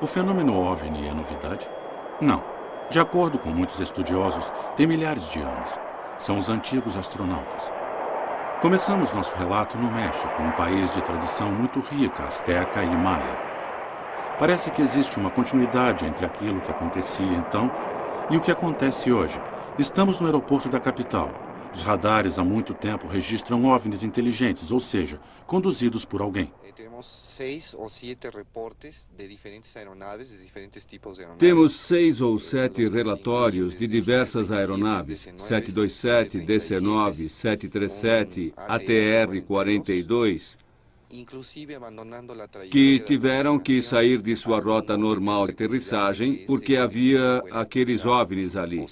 O fenômeno OVNI é novidade? Não. De acordo com muitos estudiosos, tem milhares de anos. São os antigos astronautas. Começamos nosso relato no México, um país de tradição muito rica, asteca e maia. Parece que existe uma continuidade entre aquilo que acontecia então e o que acontece hoje. Estamos no aeroporto da capital. Os radares há muito tempo registram OVNIs inteligentes, ou seja, conduzidos por alguém. Temos 6 ou 7 relatórios de diversas aeronaves, 727, DC-9, 737, ATR-42, que tiveram que sair de sua rota normal de aterrissagem porque havia aqueles OVNIs ali.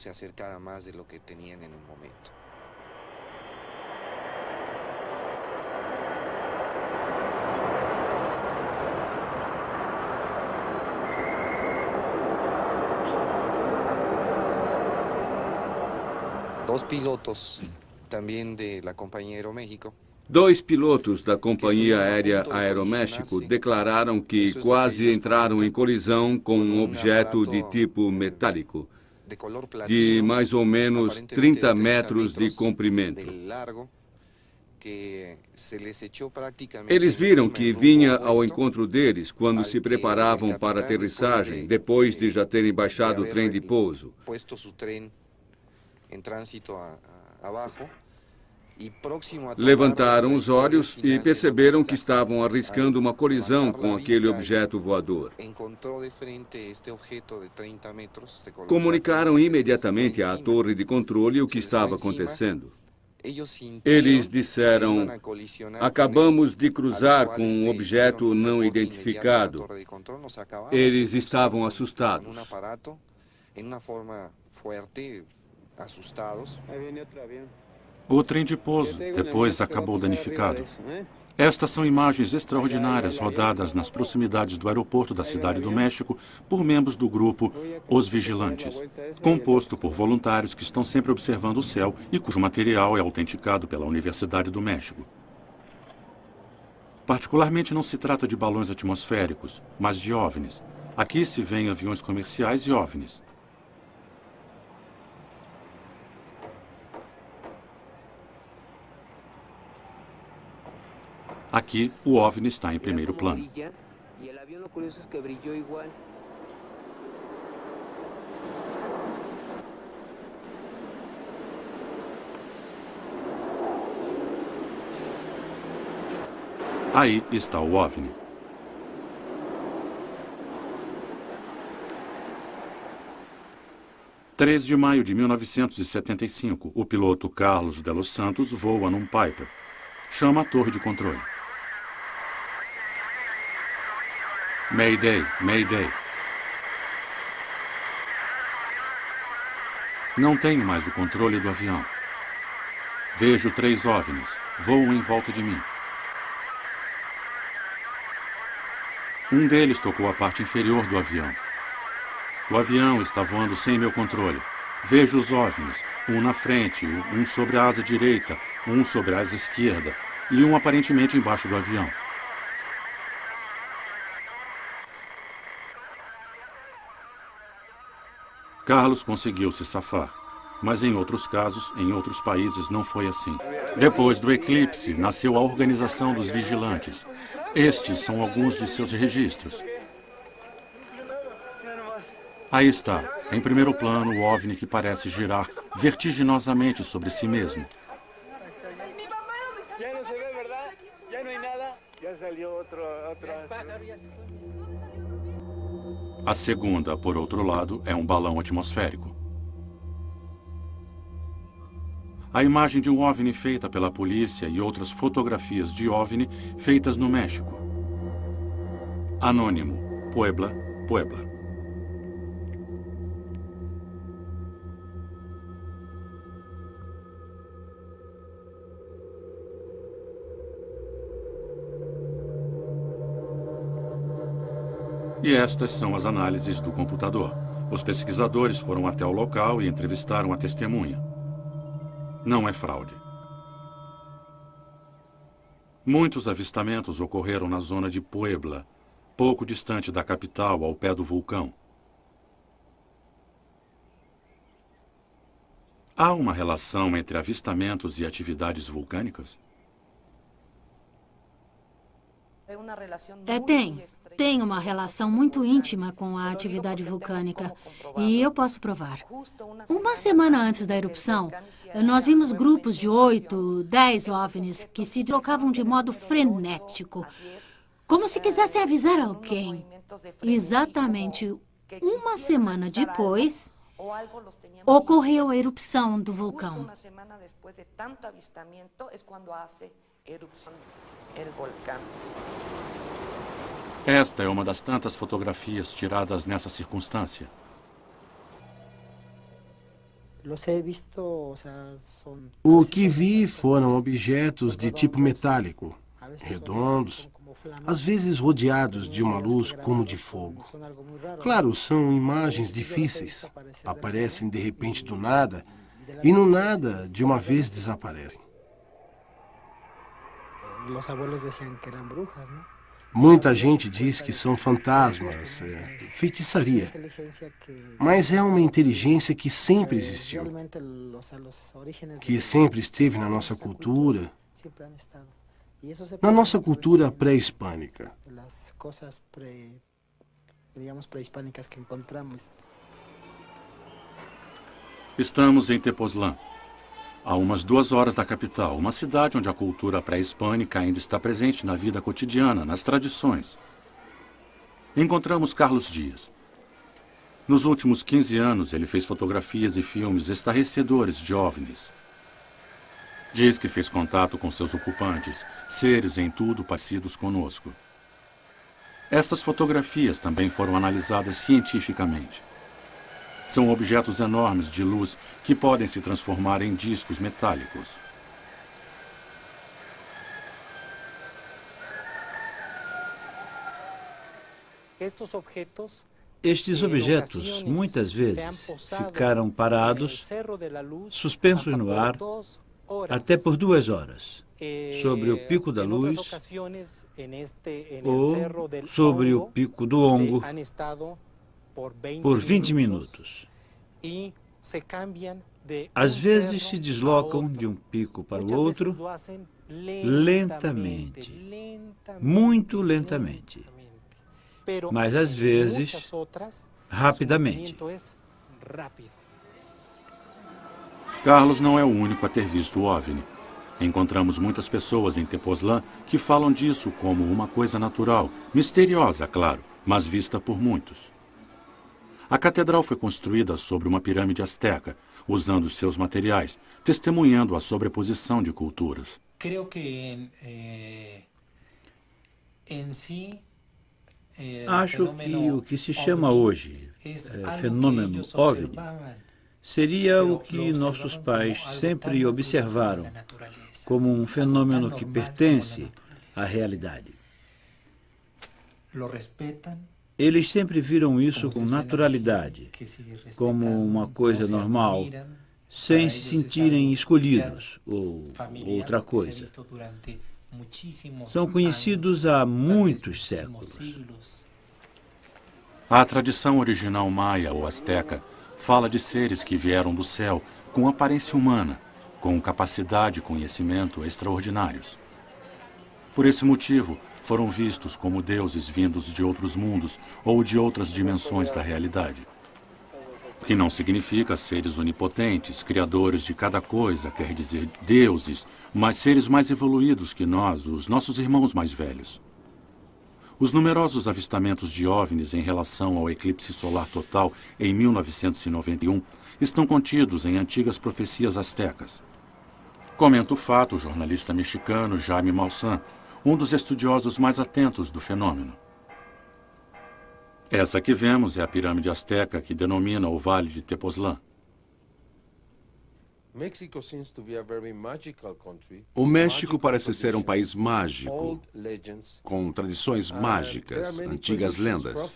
Dois pilotos da Companhia Aérea Aeroméxico declararam que quase entraram em colisão com um objeto de tipo metálico, de mais ou menos 30 metros de comprimento. Eles viram que vinha ao encontro deles quando se preparavam para a aterrissagem, depois de já terem baixado o trem de pouso. Levantaram os olhos e perceberam que estavam arriscando uma colisão com aquele objeto voador. Comunicaram imediatamente à torre de controle o que estava acontecendo. Eles disseram: acabamos de cruzar com um objeto não identificado. Eles estavam assustados. O trem de pouso depois acabou danificado. Estas são imagens extraordinárias rodadas nas proximidades do aeroporto da Cidade do México por membros do grupo Os Vigilantes, composto por voluntários que estão sempre observando o céu e cujo material é autenticado pela Universidade do México. Particularmente não se trata de balões atmosféricos, mas de OVNIs. Aqui se vêem aviões comerciais e OVNIs. Aqui, o OVNI está em primeiro plano. Aí está o OVNI. – 3 de maio de 1975, o piloto Carlos de Los Santos voa num Piper. Chama a torre de controle. Mayday, Mayday. Não tenho mais o controle do avião. Vejo 3 OVNIs. Voam em volta de mim. Um deles tocou a parte inferior do avião. O avião está voando sem meu controle. Vejo os OVNIs, um na frente, um sobre a asa direita, um sobre a asa esquerda e um aparentemente embaixo do avião. Carlos conseguiu se safar, mas em outros casos, em outros países, não foi assim. Depois do eclipse, nasceu a Organização dos Vigilantes. Estes são alguns de seus registros. Aí está, em primeiro plano, o OVNI que parece girar vertiginosamente sobre si mesmo. A segunda, por outro lado, é um balão atmosférico. A imagem de um OVNI feita pela polícia e outras fotografias de OVNI feitas no México. Anônimo, Puebla, Puebla. E estas são as análises do computador. Os pesquisadores foram até o local e entrevistaram a testemunha. Não é fraude. Muitos avistamentos ocorreram na zona de Puebla. pouco distante da capital, ao pé do vulcão. Há uma relação entre avistamentos e atividades vulcânicas? Tem uma relação muito íntima com a atividade vulcânica, e eu posso provar. Uma semana antes da erupção, nós vimos grupos de 8, 10 OVNIs que se deslocavam de modo frenético, como se quisessem avisar alguém. Exatamente uma semana depois, ocorreu a erupção do vulcão. Esta é uma das tantas fotografias tiradas nessa circunstância. O que vi foram objetos de tipo metálico, redondos, às vezes rodeados de uma luz como de fogo. Claro, são imagens difíceis. Aparecem de repente do nada, e no nada, de uma vez, desaparecem. Muita gente diz que são fantasmas, feitiçaria. Mas é uma inteligência que sempre existiu, que sempre esteve na nossa cultura, pré-hispânica. Estamos em Tepoztlán, a umas 2 horas da capital, uma cidade onde a cultura pré-hispânica ainda está presente na vida cotidiana, nas tradições. Encontramos Carlos Dias. Nos últimos 15 anos, ele fez fotografias e filmes estarrecedores de OVNIs. Diz que fez contato com seus ocupantes, seres em tudo parecidos conosco. Estas fotografias também foram analisadas cientificamente. São objetos enormes de luz que podem se transformar em discos metálicos. Estes objetos, muitas vezes, ficaram parados, suspensos no ar, até por 2 horas, sobre o Pico da Luz ou sobre o Pico do Hongo, por 20 minutos. Às vezes se deslocam de um pico para o outro lentamente, muito lentamente, mas às vezes rapidamente. Carlos não é o único a ter visto o OVNI. Encontramos muitas pessoas em Tepoztlán que falam disso como uma coisa natural, misteriosa, claro, mas vista por muitos. A catedral foi construída sobre uma pirâmide asteca, usando seus materiais, testemunhando a sobreposição de culturas. Acho que o que se chama hoje fenômeno OVNI seria o que nossos pais sempre observaram como um fenômeno que pertence à realidade. Eles sempre viram isso com naturalidade, como uma coisa normal, sem se sentirem escolhidos ou outra coisa. São conhecidos há muitos séculos. A tradição original maia ou asteca fala de seres que vieram do céu com aparência humana, com capacidade e conhecimento extraordinários. Por esse motivo, foram vistos como deuses vindos de outros mundos ou de outras dimensões da realidade. Que não significa seres onipotentes, criadores de cada coisa, quer dizer deuses, mas seres mais evoluídos que nós, os nossos irmãos mais velhos. Os numerosos avistamentos de OVNIs em relação ao eclipse solar total em 1991 estão contidos em antigas profecias astecas. Comenta o fato o jornalista mexicano Jaime Maussan, um dos estudiosos mais atentos do fenômeno. Essa que vemos é a pirâmide asteca que denomina o Vale de Tepoztlán. O México parece ser um país mágico, com tradições mágicas, antigas lendas.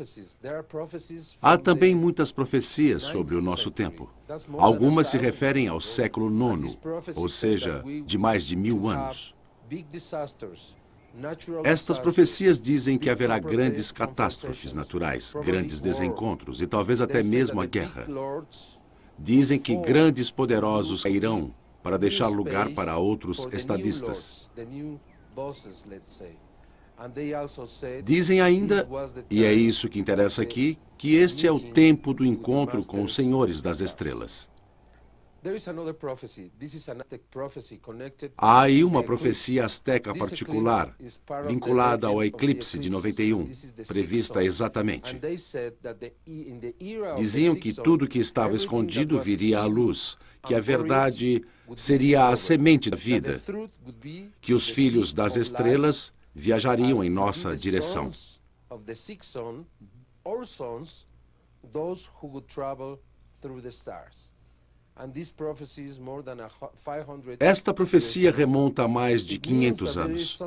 Há também muitas profecias sobre o nosso tempo. Algumas se referem ao século IX, ou seja, de mais de 1000 anos. Estas profecias dizem que haverá grandes catástrofes naturais, grandes desencontros e talvez até mesmo a guerra. Dizem que grandes poderosos cairão para deixar lugar para outros estadistas. Dizem ainda, e é isso que interessa aqui, que este é o tempo do encontro com os senhores das estrelas. Há aí uma profecia asteca particular, vinculada ao eclipse de 91, prevista exatamente. Diziam que tudo que estava escondido viria à luz, que a verdade seria a semente da vida, que os filhos das estrelas viajariam em nossa direção. Esta profecia remonta a mais de 500 anos.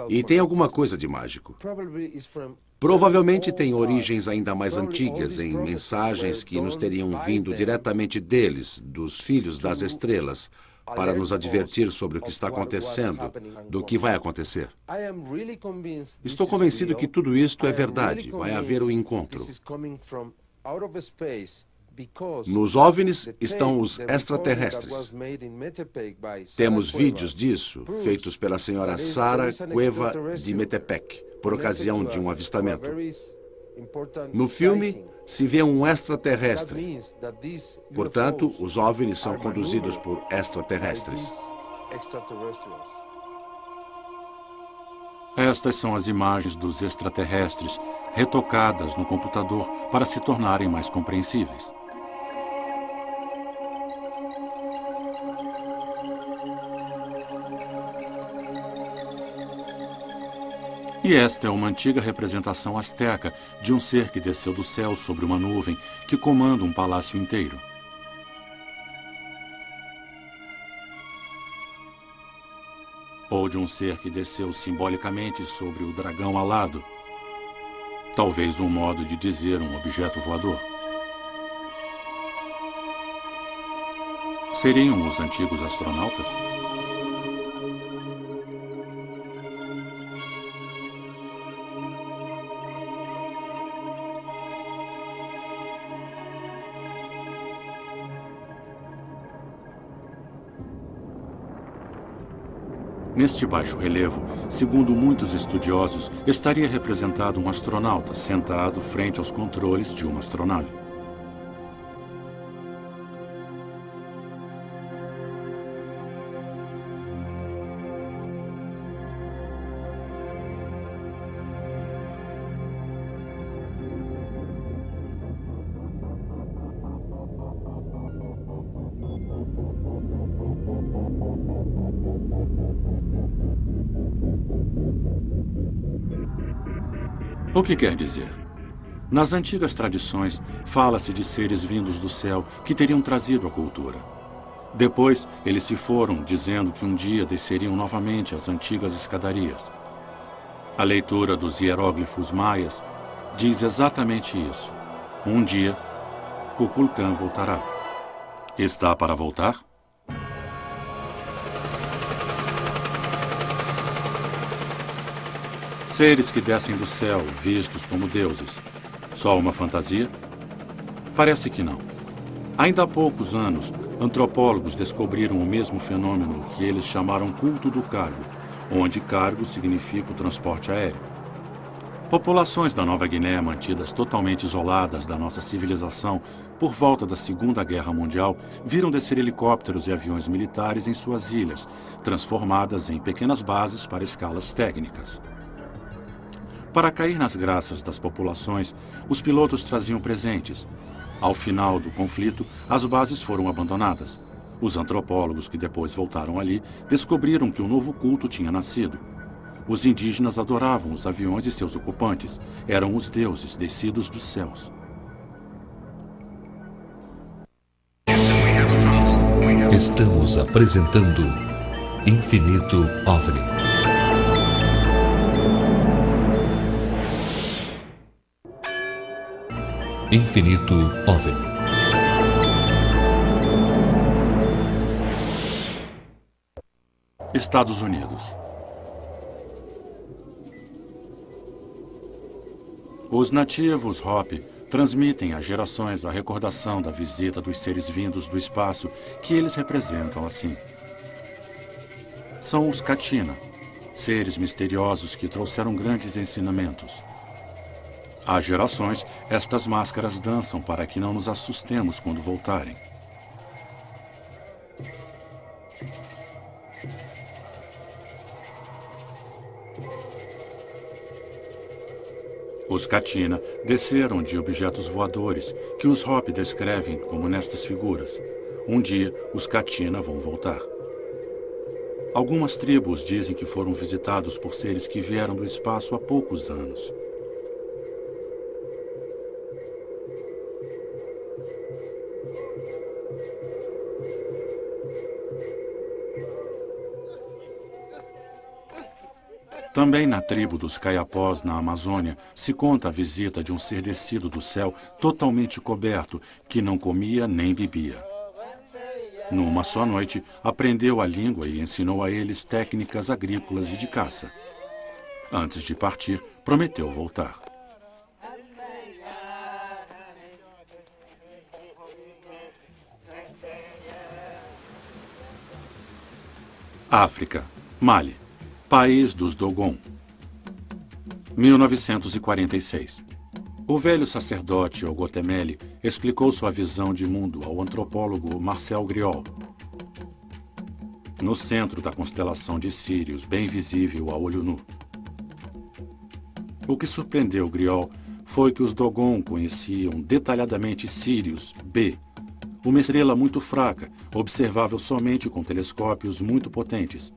E tem alguma coisa de mágico. Provavelmente tem origens ainda mais antigas, em mensagens que nos teriam vindo diretamente deles, dos filhos das estrelas, para nos advertir sobre o que está acontecendo, do que vai acontecer. Estou convencido que tudo isto é verdade. Vai haver um encontro. Nos OVNIs estão os extraterrestres. Temos vídeos disso, feitos pela senhora Sara Cueva de Metepec, por ocasião de um avistamento. No filme, se vê um extraterrestre. Portanto, os OVNIs são conduzidos por extraterrestres. Estas são as imagens dos extraterrestres, retocadas no computador para se tornarem mais compreensíveis. E esta é uma antiga representação asteca de um ser que desceu do céu sobre uma nuvem que comanda um palácio inteiro. Ou de um ser que desceu simbolicamente sobre o dragão alado. Talvez um modo de dizer um objeto voador. Seriam os antigos astronautas? Neste baixo relevo, segundo muitos estudiosos, estaria representado um astronauta sentado frente aos controles de uma astronave. O que quer dizer? Nas antigas tradições, fala-se de seres vindos do céu que teriam trazido a cultura. Depois, eles se foram, dizendo que um dia desceriam novamente as antigas escadarias. A leitura dos hieróglifos maias diz exatamente isso. Um dia, Kukulkan voltará. Está para voltar? Seres que descem do céu, vistos como deuses. Só uma fantasia? Parece que não. Ainda há poucos anos, antropólogos descobriram o mesmo fenômeno que eles chamaram culto do cargo, onde cargo significa o transporte aéreo. Populações da Nova Guiné, mantidas totalmente isoladas da nossa civilização por volta da Segunda Guerra Mundial, viram descer helicópteros e aviões militares em suas ilhas, transformadas em pequenas bases para escalas técnicas. Para cair nas graças das populações, os pilotos traziam presentes. Ao final do conflito, as bases foram abandonadas. Os antropólogos que depois voltaram ali descobriram que um novo culto tinha nascido. Os indígenas adoravam os aviões e seus ocupantes. Eram os deuses descidos dos céus. Estamos apresentando Infinito OVNI. Infinito OVNI. Estados Unidos. Os nativos Hopi transmitem às gerações a recordação da visita dos seres vindos do espaço que eles representam assim. São os Katina, seres misteriosos que trouxeram grandes ensinamentos. Há gerações, estas máscaras dançam para que não nos assustemos quando voltarem. Os Katina desceram de objetos voadores que os Hopi descrevem como nestas figuras. Um dia, os Katina vão voltar. Algumas tribos dizem que foram visitados por seres que vieram do espaço há poucos anos. Também na tribo dos Caiapós, na Amazônia, se conta a visita de um ser descido do céu totalmente coberto, que não comia nem bebia. Numa só noite, aprendeu a língua e ensinou a eles técnicas agrícolas e de caça. Antes de partir, prometeu voltar. África, Mali. País dos Dogon. 1946. O velho sacerdote Ogotemele explicou sua visão de mundo ao antropólogo Marcel Griol. No centro da constelação de Sírius, bem visível a olho nu. O que surpreendeu Griol foi que os Dogon conheciam detalhadamente Sírius B, uma estrela muito fraca, observável somente com telescópios muito potentes.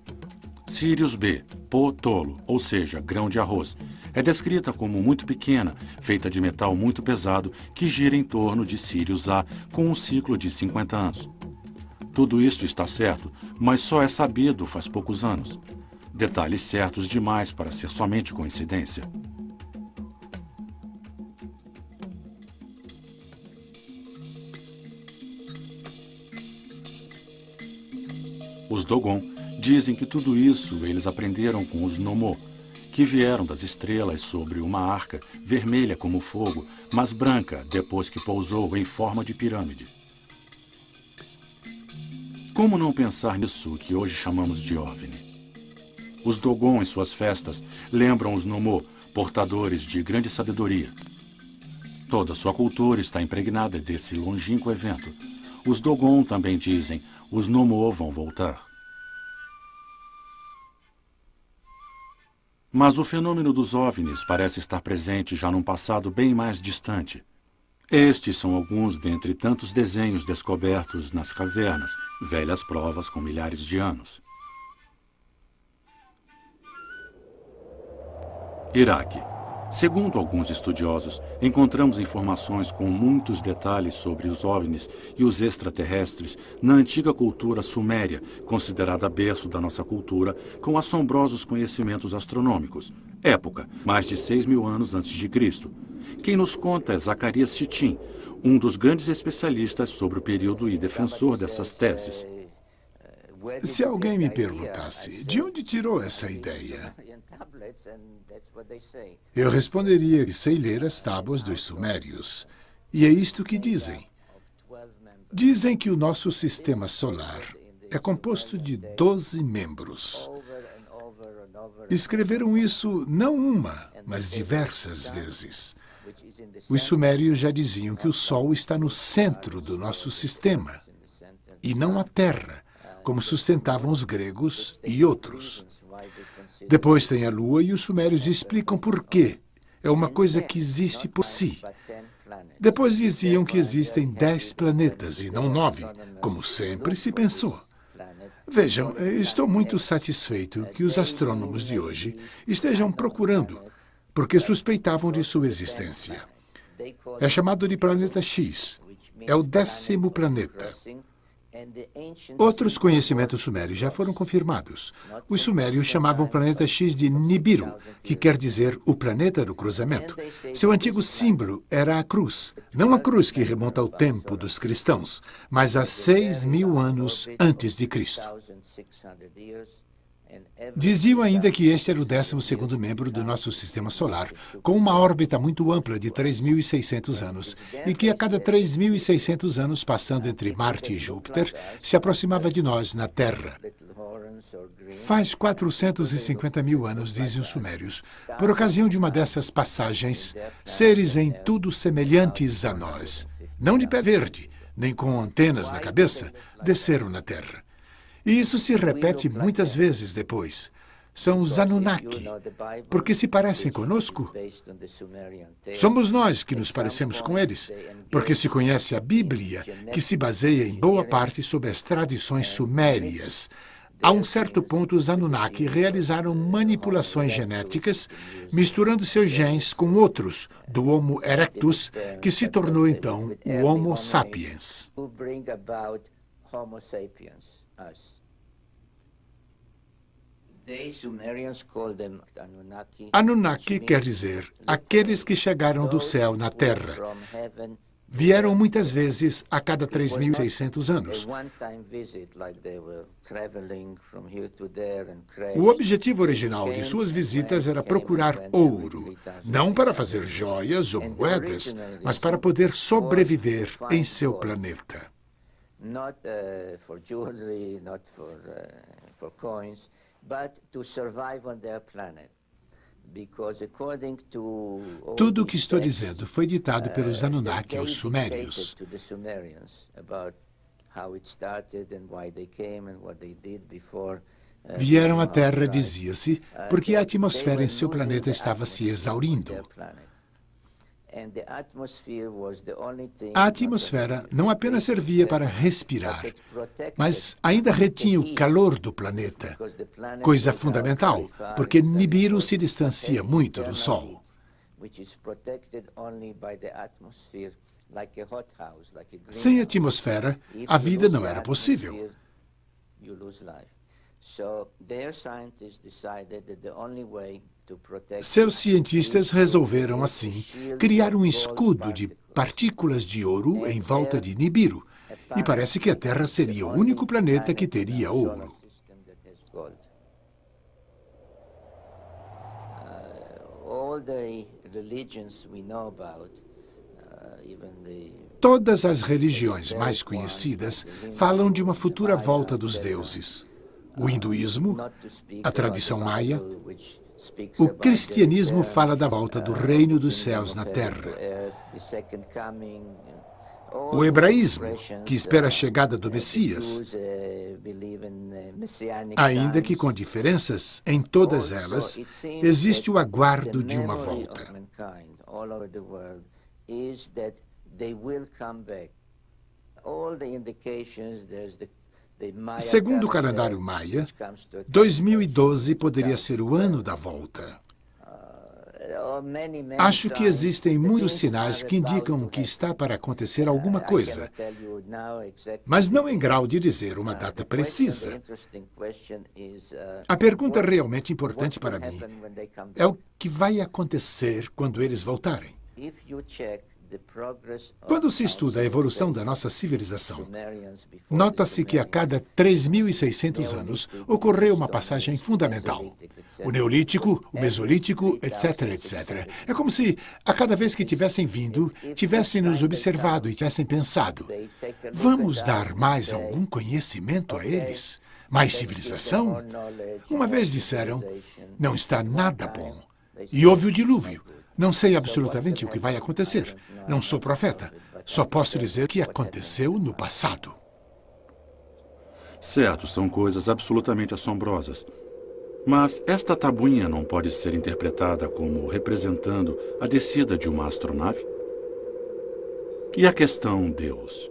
Sírius B, pô tolo, ou seja, grão de arroz, é descrita como muito pequena, feita de metal muito pesado, que gira em torno de Sírius A com um ciclo de 50 anos. Tudo isso está certo, mas só é sabido faz poucos anos. Detalhes certos demais para ser somente coincidência. Os Dogon dizem que tudo isso eles aprenderam com os Nomô, que vieram das estrelas sobre uma arca vermelha como fogo, mas branca depois que pousou em forma de pirâmide. Como não pensar nisso que hoje chamamos de OVNI? Os Dogon, em suas festas, lembram os Nomô, portadores de grande sabedoria. Toda sua cultura está impregnada desse longínquo evento. Os Dogon também dizem, os Nomô vão voltar. Mas o fenômeno dos OVNIs parece estar presente já num passado bem mais distante. Estes são alguns dentre tantos desenhos descobertos nas cavernas, velhas provas com milhares de anos. Iraque. Segundo alguns estudiosos, encontramos informações com muitos detalhes sobre os OVNIs e os extraterrestres na antiga cultura suméria, considerada berço da nossa cultura, com assombrosos conhecimentos astronômicos. Época, mais de 6.000 anos antes de Cristo. Quem nos conta é Zacarias Sitchin, um dos grandes especialistas sobre o período e defensor dessas teses. Se alguém me perguntasse, de onde tirou essa ideia? Eu responderia que sei ler as tábuas dos sumérios. E é isto que dizem. Dizem que o nosso sistema solar é composto de 12 membros. Escreveram isso não uma, mas diversas vezes. Os sumérios já diziam que o Sol está no centro do nosso sistema, e não a Terra, como sustentavam os gregos e outros. Depois tem a Lua e os sumérios explicam por quê. É uma coisa que existe por si. Depois diziam que existem 10 planetas e não 9, como sempre se pensou. Vejam, estou muito satisfeito que os astrônomos de hoje estejam procurando, porque suspeitavam de sua existência. É chamado de planeta X. É o 10º planeta. Outros conhecimentos sumérios já foram confirmados. Os sumérios chamavam o planeta X de Nibiru, que quer dizer o planeta do cruzamento. Seu antigo símbolo era a cruz. Não a cruz que remonta ao tempo dos cristãos, mas a 6.000 anos antes de Cristo. Diziam ainda que este era o 12º membro do nosso sistema solar, com uma órbita muito ampla de 3.600 anos, e que a cada 3.600 anos, passando entre Marte e Júpiter, se aproximava de nós na Terra. Faz 450 mil anos, dizem os sumérios, por ocasião de uma dessas passagens, seres em tudo semelhantes a nós, não de pé verde, nem com antenas na cabeça, desceram na Terra. E isso se repete muitas vezes depois. São os Anunnaki, porque se parecem conosco. Somos nós que nos parecemos com eles, porque se conhece a Bíblia, que se baseia em boa parte sobre as tradições sumérias. A um certo ponto, os Anunnaki realizaram manipulações genéticas, misturando seus genes com outros do Homo erectus, que se tornou então o Homo sapiens. Anunnaki quer dizer aqueles que chegaram do céu na Terra. Vieram muitas vezes a cada 3.600 anos. O objetivo original de suas visitas era procurar ouro, não para fazer joias ou moedas, mas para poder sobreviver em seu planeta. Tudo o que estou dizendo foi ditado pelos Anunnaki aos Sumérios. Vieram à Terra, dizia-se, porque a atmosfera em seu planeta estava se exaurindo. A atmosfera não apenas servia para respirar, mas ainda retinha o calor do planeta, coisa fundamental, porque Nibiru se distancia muito do Sol. Sem atmosfera, a vida não era possível. Seus cientistas resolveram, assim, criar um escudo de partículas de ouro em volta de Nibiru, e parece que a Terra seria o único planeta que teria ouro. Todas as religiões mais conhecidas falam de uma futura volta dos deuses. O hinduísmo, a tradição maia, o cristianismo fala da volta do reino dos céus na terra. O hebraísmo, que espera a chegada do Messias, ainda que com diferenças, em todas elas, existe o aguardo de uma volta. Segundo o calendário maia, 2012 poderia ser o ano da volta. Acho que existem muitos sinais que indicam que está para acontecer alguma coisa, mas não em grau de dizer uma data precisa. A pergunta realmente importante para mim é o que vai acontecer quando eles voltarem. Quando se estuda a evolução da nossa civilização, nota-se que a cada 3.600 anos ocorreu uma passagem fundamental. O Neolítico, o Mesolítico, etc., etc. É como se, a cada vez que tivessem vindo, tivessem nos observado e tivessem pensado: vamos dar mais algum conhecimento a eles? Mais civilização? Uma vez disseram: não está nada bom. E houve o dilúvio. Não sei absolutamente o que vai acontecer. Não sou profeta. Só posso dizer o que aconteceu no passado. Certo, são coisas absolutamente assombrosas. Mas esta tabuinha não pode ser interpretada como representando a descida de uma astronave? E a questão Deus?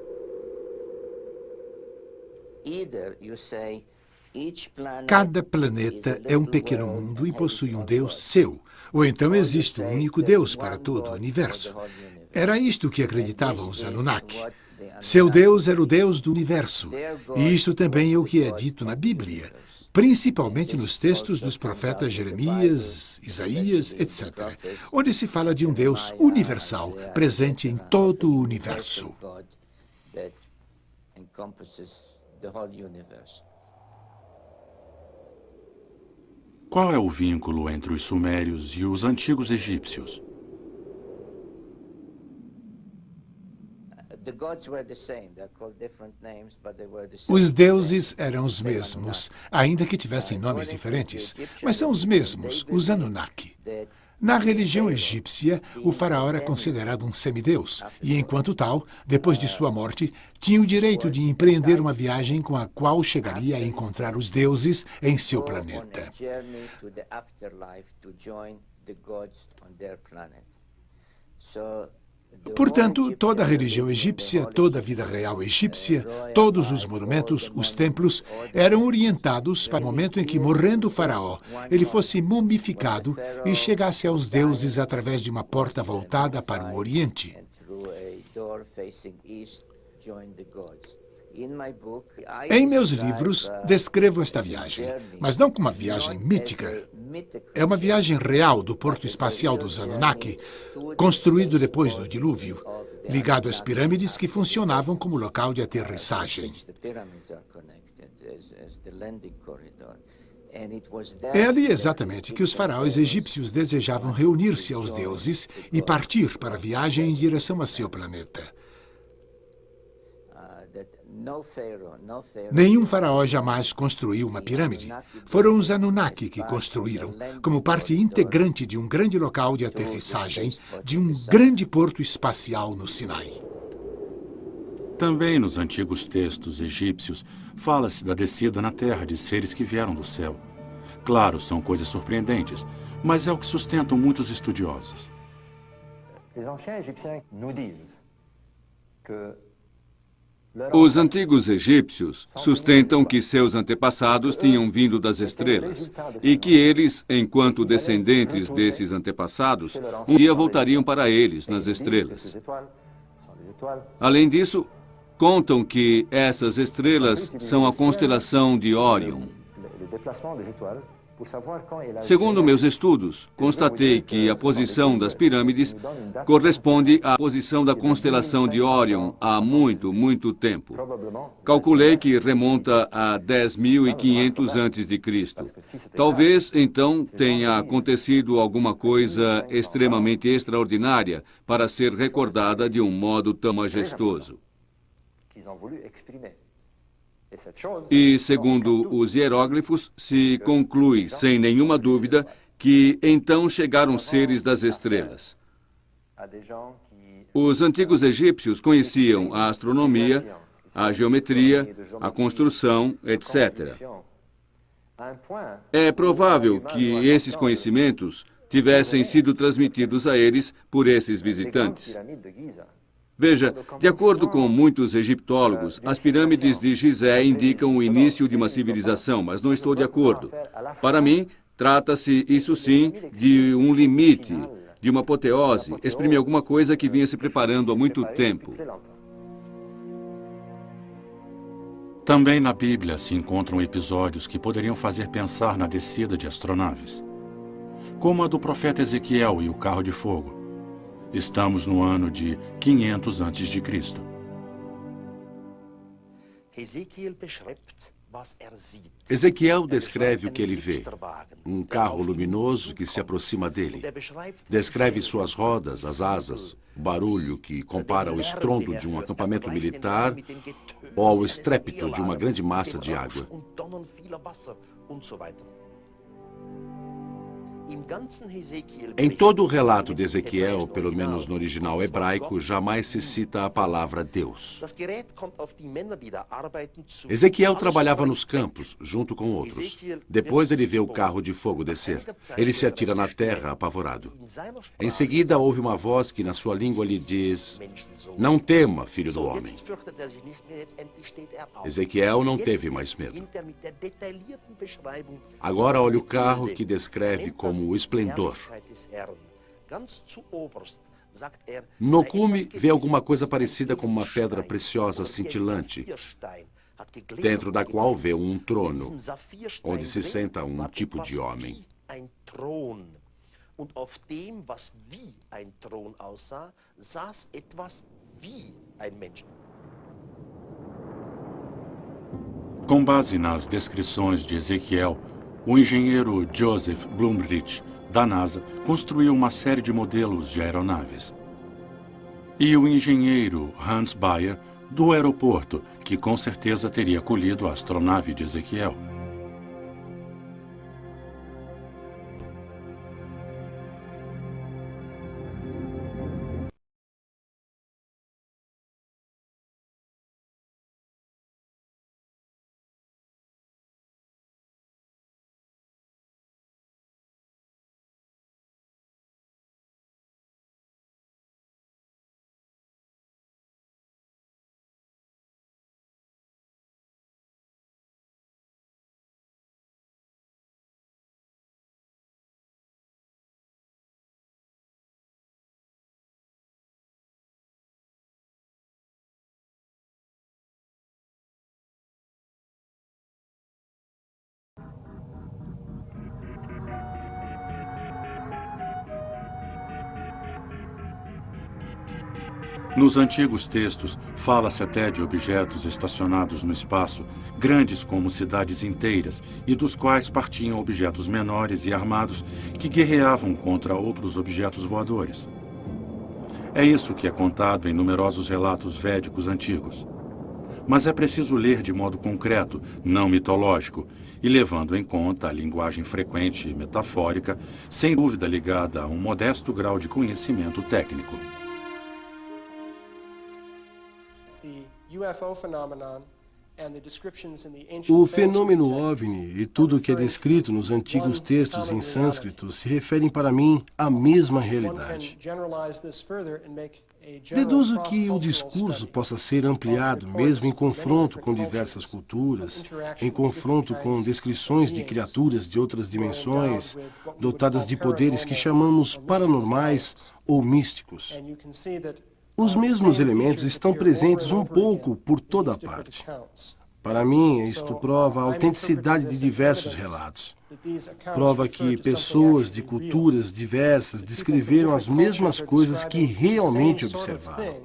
Cada planeta é um pequeno mundo e possui um Deus seu. Ou então existe um único Deus para todo o universo. Era isto que acreditavam os Anunnaki. Seu Deus era o Deus do universo. E isto também é o que é dito na Bíblia, principalmente nos textos dos profetas Jeremias, Isaías, etc., onde se fala de um Deus universal, presente em todo o universo. Qual é o vínculo entre os sumérios e os antigos egípcios? Os deuses eram os mesmos, ainda que tivessem nomes diferentes, mas são os mesmos, os Anunnaki. Na religião egípcia, o faraó era considerado um semideus e, enquanto tal, depois de sua morte, tinha o direito de empreender uma viagem com a qual chegaria a encontrar os deuses em seu planeta. Portanto, toda a religião egípcia, toda a vida real egípcia, todos os monumentos, os templos, eram orientados para o momento em que, morrendo o faraó, ele fosse mumificado e chegasse aos deuses através de uma porta voltada para o Oriente. Em meus livros, descrevo esta viagem, mas não como uma viagem mítica. É uma viagem real do porto espacial dos Anunnaki, construído depois do dilúvio, ligado às pirâmides que funcionavam como local de aterrissagem. É ali exatamente que os faraós egípcios desejavam reunir-se aos deuses e partir para a viagem em direção a seu planeta. Nenhum faraó jamais construiu uma pirâmide. Foram os Anunnaki que construíram, como parte integrante de um grande local de aterrissagem, de um grande porto espacial no Sinai. Também nos antigos textos egípcios fala-se da descida na terra de seres que vieram do céu. Claro, são coisas surpreendentes, mas é o que sustentam muitos estudiosos. Os antigos egípcios sustentam que seus antepassados tinham vindo das estrelas e que eles, enquanto descendentes desses antepassados, um dia voltariam para eles nas estrelas. Além disso, contam que essas estrelas são a constelação de Órion. Segundo meus estudos, constatei que a posição das pirâmides corresponde à posição da constelação de Órion há muito, muito tempo. Calculei que remonta a 10.500 a.C. Talvez, então, tenha acontecido alguma coisa extremamente extraordinária para ser recordada de um modo tão majestoso. E, segundo os hieróglifos, se conclui, sem nenhuma dúvida, que então chegaram seres das estrelas. Os antigos egípcios conheciam a astronomia, a geometria, a construção, etc. É provável que esses conhecimentos tivessem sido transmitidos a eles por esses visitantes. Veja, de acordo com muitos egiptólogos, as pirâmides de Gizé indicam o início de uma civilização, mas não estou de acordo. Para mim, trata-se, isso sim, de um limite, de uma apoteose, exprime alguma coisa que vinha se preparando há muito tempo. Também na Bíblia se encontram episódios que poderiam fazer pensar na descida de astronaves, como a do profeta Ezequiel e o carro de fogo. Estamos no ano de 500 a.C. Ezequiel descreve o que ele vê, um carro luminoso que se aproxima dele. Descreve suas rodas, as asas, o barulho que compara ao estrondo de um acampamento militar ou ao estrépito de uma grande massa de água. Em todo o relato de Ezequiel, pelo menos no original hebraico, jamais se cita a palavra Deus. Ezequiel trabalhava nos campos, junto com outros. Depois ele vê o carro de fogo descer. Ele se atira na terra, apavorado. Em seguida, ouve uma voz que, na sua língua, lhe diz: "Não tema, filho do homem." Ezequiel não teve mais medo. Agora olha o carro que descreve como o esplendor. No cume, vê alguma coisa parecida com uma pedra preciosa cintilante, dentro da qual vê um trono, onde se senta um tipo de homem. Com base nas descrições de Ezequiel, O engenheiro Joseph Blumrich, da NASA, construiu uma série de modelos de aeronaves. E o engenheiro Hans Bayer, do aeroporto, que com certeza teria colhido a astronave de Ezequiel. Nos antigos textos, fala-se até de objetos estacionados no espaço, grandes como cidades inteiras, e dos quais partiam objetos menores e armados que guerreavam contra outros objetos voadores. É isso que é contado em numerosos relatos védicos antigos. Mas é preciso ler de modo concreto, não mitológico, e levando em conta a linguagem frequente e metafórica, sem dúvida ligada a um modesto grau de conhecimento técnico. O fenômeno OVNI e tudo o que é descrito nos antigos textos em sânscrito se referem para mim à mesma realidade. Deduzo que o discurso possa ser ampliado mesmo em confronto com diversas culturas, em confronto com descrições de criaturas de outras dimensões, dotadas de poderes que chamamos paranormais ou místicos. Os mesmos elementos estão presentes um pouco por toda a parte. Para mim, isto prova a autenticidade de diversos relatos. Prova que pessoas de culturas diversas descreveram as mesmas coisas que realmente observaram.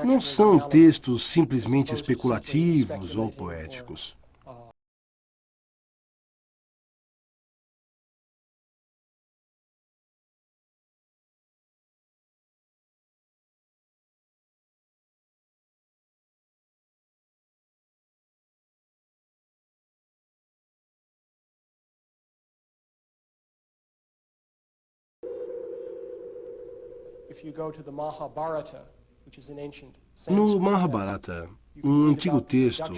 Não são textos simplesmente especulativos ou poéticos. No Mahabharata, um antigo texto,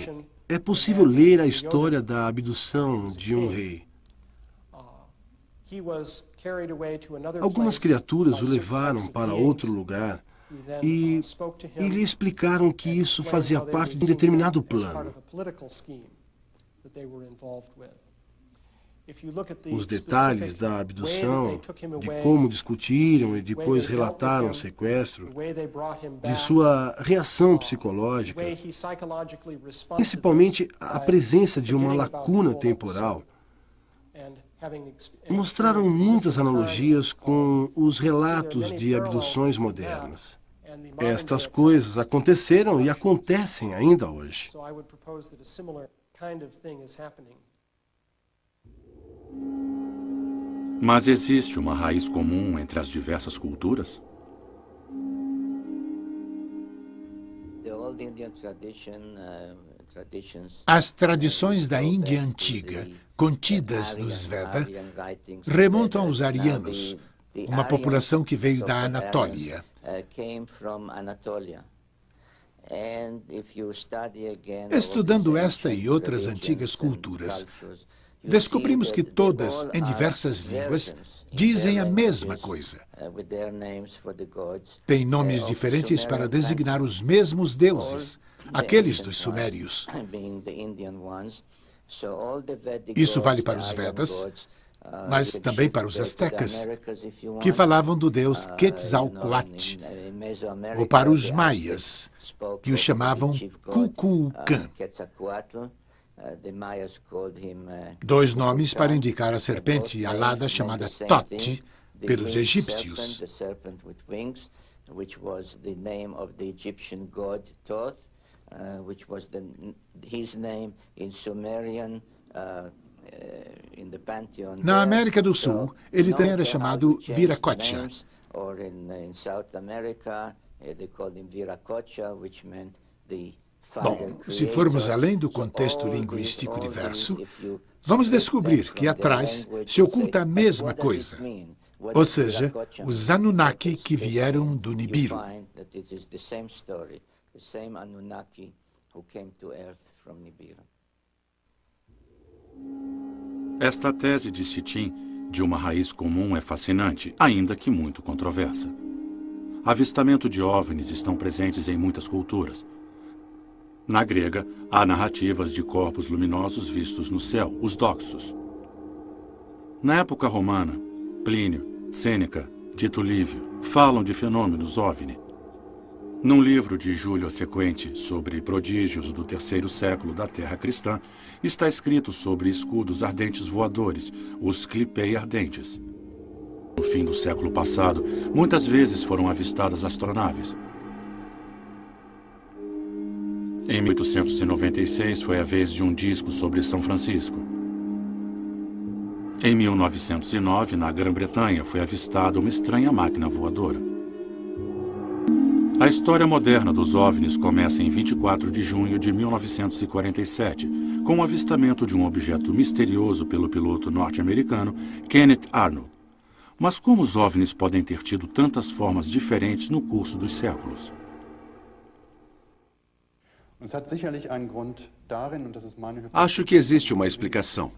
é possível ler a história da abdução de um rei. Algumas criaturas o levaram para outro lugar e lhe explicaram que isso fazia parte de um determinado plano. Os detalhes da abdução, de como discutiram e depois relataram o sequestro, de sua reação psicológica, principalmente a presença de uma lacuna temporal, mostraram muitas analogias com os relatos de abduções modernas. Estas coisas aconteceram e acontecem ainda hoje. Mas existe uma raiz comum entre as diversas culturas? As tradições da Índia antiga, contidas nos Vedas, remontam aos arianos, uma população que veio da Anatólia. Estudando esta e outras antigas culturas, descobrimos que todas, em diversas línguas, dizem a mesma coisa. Têm nomes diferentes para designar os mesmos deuses, aqueles dos sumérios. Isso vale para os Vedas, mas também para os astecas, que falavam do deus Quetzalcoatl, ou para os maias, que o chamavam Kukulcan. Dois nomes para indicar a serpente alada chamada Thoth, pelos egípcios. Na América do Sul, ele também era chamado Viracocha. Bom, se formos além do contexto linguístico diverso, vamos descobrir que atrás se oculta a mesma coisa, ou seja, os Anunnaki que vieram do Nibiru. Esta tese de Sitchin, de uma raiz comum, é fascinante, ainda que muito controversa. Avistamento de OVNIs estão presentes em muitas culturas. Na grega, há narrativas de corpos luminosos vistos no céu, os doxos. Na época romana, Plínio, Sêneca, Tito Livio falam de fenômenos OVNI. Num livro de Júlio Sequente sobre prodígios do terceiro século da Terra Cristã, está escrito sobre escudos ardentes voadores, os clipei ardentes. No fim do século passado, muitas vezes foram avistadas astronaves. Em 1896 foi a vez de um disco sobre São Francisco. Em 1909, na Grã-Bretanha, foi avistada uma estranha máquina voadora. A história moderna dos OVNIs começa em 24 de junho de 1947, com o avistamento de um objeto misterioso pelo piloto norte-americano Kenneth Arnold. Mas como os OVNIs podem ter tido tantas formas diferentes no curso dos séculos? Acho que existe uma explicação.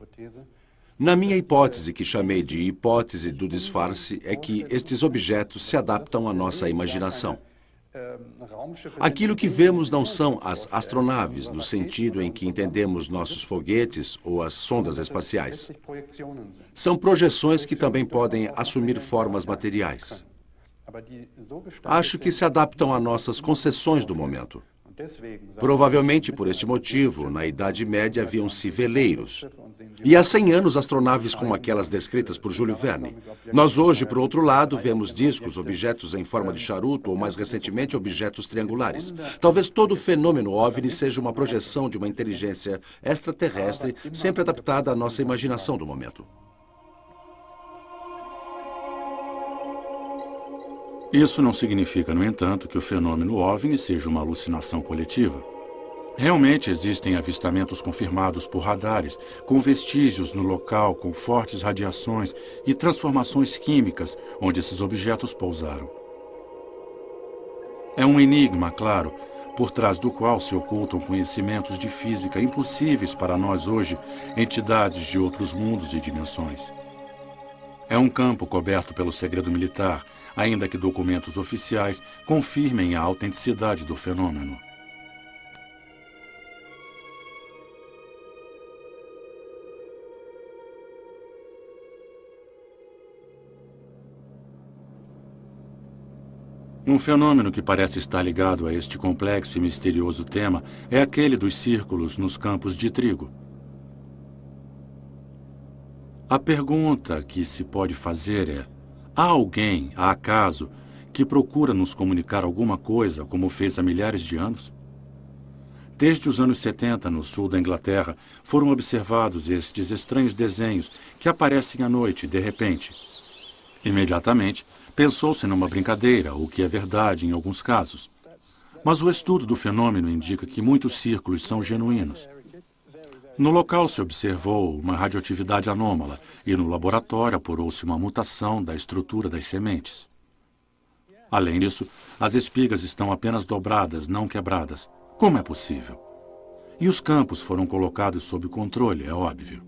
Na minha hipótese, que chamei de hipótese do disfarce, é que estes objetos se adaptam à nossa imaginação. Aquilo que vemos não são as astronaves, no sentido em que entendemos nossos foguetes ou as sondas espaciais. São projeções que também podem assumir formas materiais. Acho que se adaptam a nossas concepções do momento. Provavelmente por este motivo, na Idade Média haviam-se veleiros. E há 100 anos, astronaves como aquelas descritas por Júlio Verne. Nós hoje, por outro lado, vemos discos, objetos em forma de charuto ou, mais recentemente, objetos triangulares. Talvez todo o fenômeno OVNI seja uma projeção de uma inteligência extraterrestre, sempre adaptada à nossa imaginação do momento. Isso não significa, no entanto, que o fenômeno OVNI seja uma alucinação coletiva. Realmente existem avistamentos confirmados por radares, com vestígios no local, com fortes radiações e transformações químicas onde esses objetos pousaram. É um enigma, claro, por trás do qual se ocultam conhecimentos de física impossíveis para nós hoje, entidades de outros mundos e dimensões. É um campo coberto pelo segredo militar, ainda que documentos oficiais confirmem a autenticidade do fenômeno. Um fenômeno que parece estar ligado a este complexo e misterioso tema é aquele dos círculos nos campos de trigo. A pergunta que se pode fazer é: há alguém, há acaso, que procura nos comunicar alguma coisa, como fez há milhares de anos? Desde os anos 70, no sul da Inglaterra, foram observados estes estranhos desenhos que aparecem à noite, de repente. Imediatamente, pensou-se numa brincadeira, o que é verdade em alguns casos. Mas o estudo do fenômeno indica que muitos círculos são genuínos. No local se observou uma radioatividade anômala e no laboratório apurou-se uma mutação da estrutura das sementes. Além disso, as espigas estão apenas dobradas, não quebradas. Como é possível? E os campos foram colocados sob controle, é óbvio.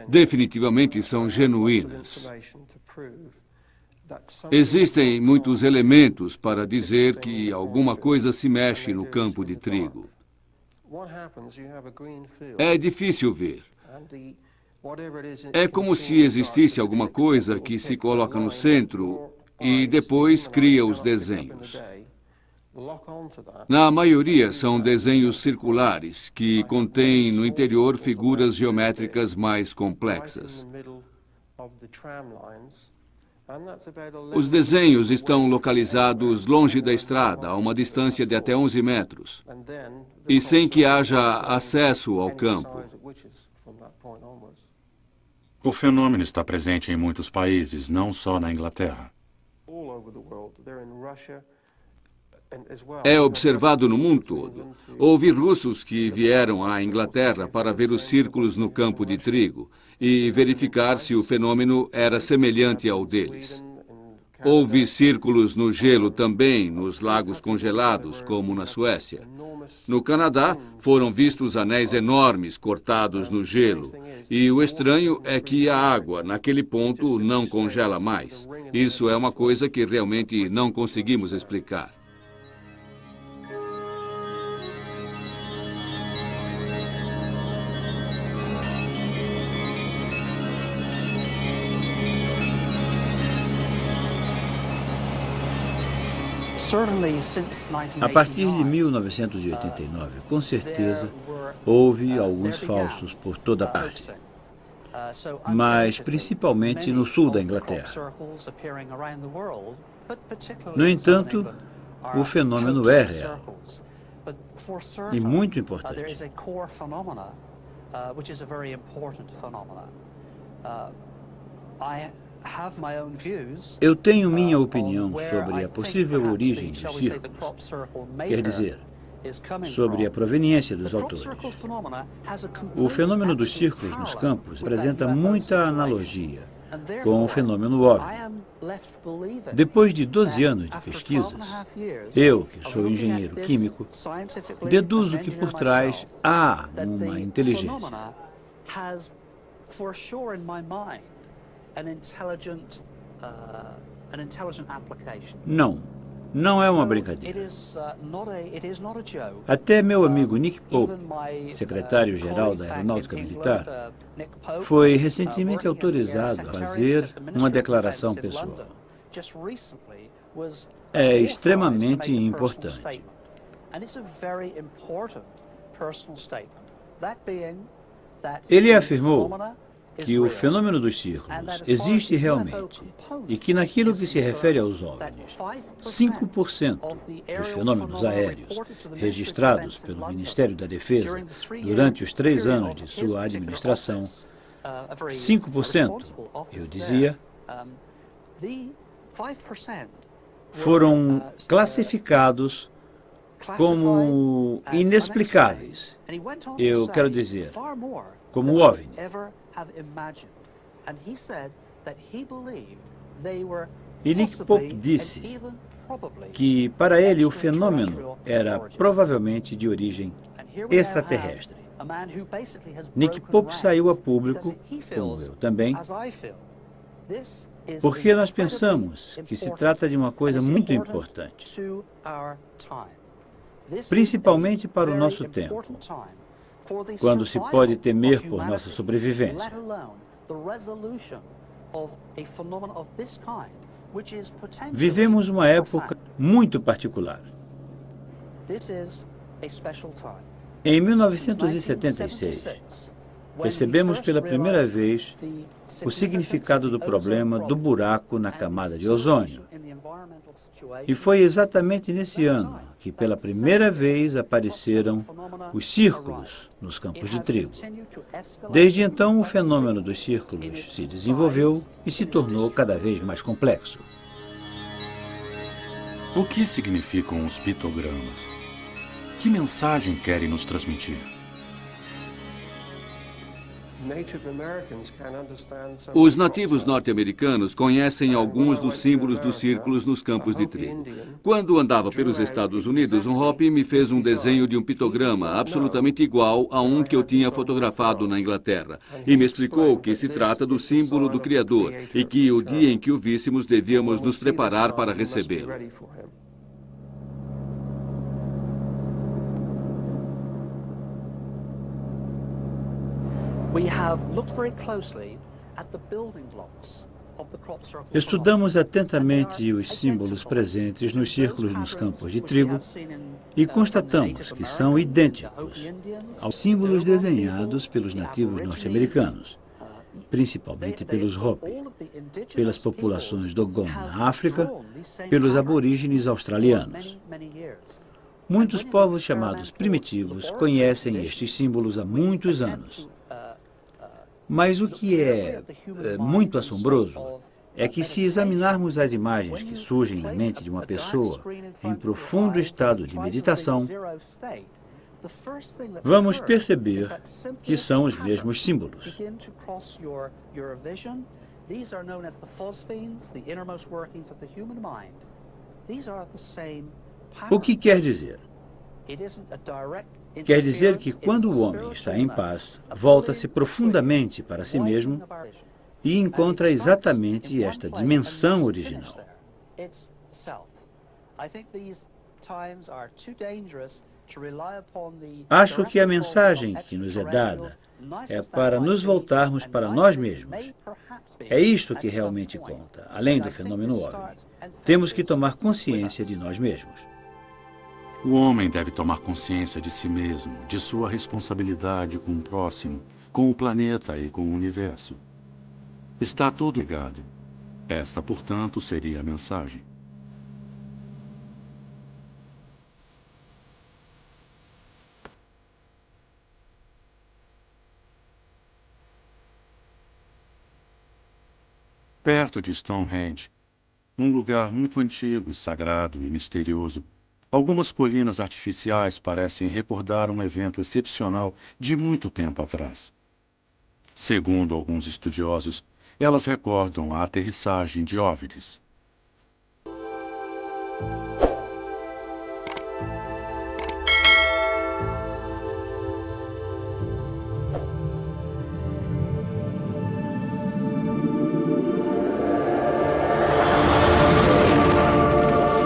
Definitivamente são genuínas. Existem muitos elementos para dizer que alguma coisa se mexe no campo de trigo. É difícil ver. É como se existisse alguma coisa que se coloca no centro e depois cria os desenhos. Na maioria são desenhos circulares que contêm no interior figuras geométricas mais complexas. Os desenhos estão localizados longe da estrada, a uma distância de até 11 metros, e sem que haja acesso ao campo. O fenômeno está presente em muitos países, não só na Inglaterra. É observado no mundo todo. Houve russos que vieram à Inglaterra para ver os círculos no campo de trigo e verificar se o fenômeno era semelhante ao deles. Houve círculos no gelo também, nos lagos congelados, como na Suécia. No Canadá, foram vistos anéis enormes cortados no gelo. E o estranho é que a água, naquele ponto, não congela mais. Isso é uma coisa que realmente não conseguimos explicar. A partir de 1989, com certeza, houve alguns falsos por toda parte, mas principalmente no sul da Inglaterra. No entanto, o fenômeno é real e muito importante. Eu tenho minha opinião sobre a possível origem dos círculos, quer dizer, sobre a proveniência dos autores. O fenômeno dos círculos nos campos apresenta muita analogia com o fenômeno OVNI. Depois de 12 anos de pesquisas, eu, que sou engenheiro químico, deduzo que por trás há uma inteligência. Não é uma brincadeira. Até meu amigo Nick Pope, secretário-geral da Aeronáutica Militar, foi recentemente autorizado a fazer uma declaração pessoal. É extremamente importante. Ele afirmou que o fenômeno dos círculos existe realmente e que naquilo que se refere aos OVNIs, 5% dos fenômenos aéreos registrados pelo Ministério da Defesa durante os 3 anos de sua administração, 5%, eu dizia, foram classificados como inexplicáveis. Eu quero dizer, como OVNI. E Nick Pope disse que, para ele, o fenômeno era provavelmente de origem extraterrestre. Nick Pope saiu a público, como eu também, porque nós pensamos que se trata de uma coisa muito importante, principalmente para o nosso tempo, quando se pode temer por nossa sobrevivência. Vivemos uma época muito particular. Em 1976, percebemos pela primeira vez o significado do problema do buraco na camada de ozônio. E foi exatamente nesse ano que pela primeira vez apareceram os círculos nos campos de trigo. Desde então, o fenômeno dos círculos se desenvolveu e se tornou cada vez mais complexo. O que significam os pictogramas? Que mensagem querem nos transmitir? Os nativos norte-americanos conhecem alguns dos símbolos dos círculos nos campos de trigo. Quando andava pelos Estados Unidos, um Hopi me fez um desenho de um pictograma absolutamente igual a um que eu tinha fotografado na Inglaterra e me explicou que se trata do símbolo do Criador e que o dia em que o víssemos devíamos nos preparar para recebê-lo. Estudamos atentamente os símbolos presentes nos círculos nos campos de trigo e constatamos que são idênticos aos símbolos desenhados pelos nativos norte-americanos. principalmente pelos Hopi, pelas populações Dogon na África, pelos aborígenes australianos. Muitos povos chamados primitivos conhecem estes símbolos há muitos anos. Mas o que é muito assombroso é que, se examinarmos as imagens que surgem na mente de uma pessoa em profundo estado de meditação, vamos perceber que são os mesmos símbolos. O que quer dizer? Quer dizer que, quando o homem está em paz, volta-se profundamente para si mesmo e encontra exatamente esta dimensão original. Acho que a mensagem que nos é dada é para nos voltarmos para nós mesmos. É isto que realmente conta, além do fenômeno OVNI. Temos que tomar consciência de nós mesmos. O homem deve tomar consciência de si mesmo, de sua responsabilidade com o próximo, com o planeta e com o universo. Está tudo ligado. Esta, portanto, seria a mensagem. Perto de Stonehenge, um lugar muito antigo, sagrado e misterioso, algumas colinas artificiais parecem recordar um evento excepcional de muito tempo atrás. Segundo alguns estudiosos, elas recordam a aterrissagem de OVNIs.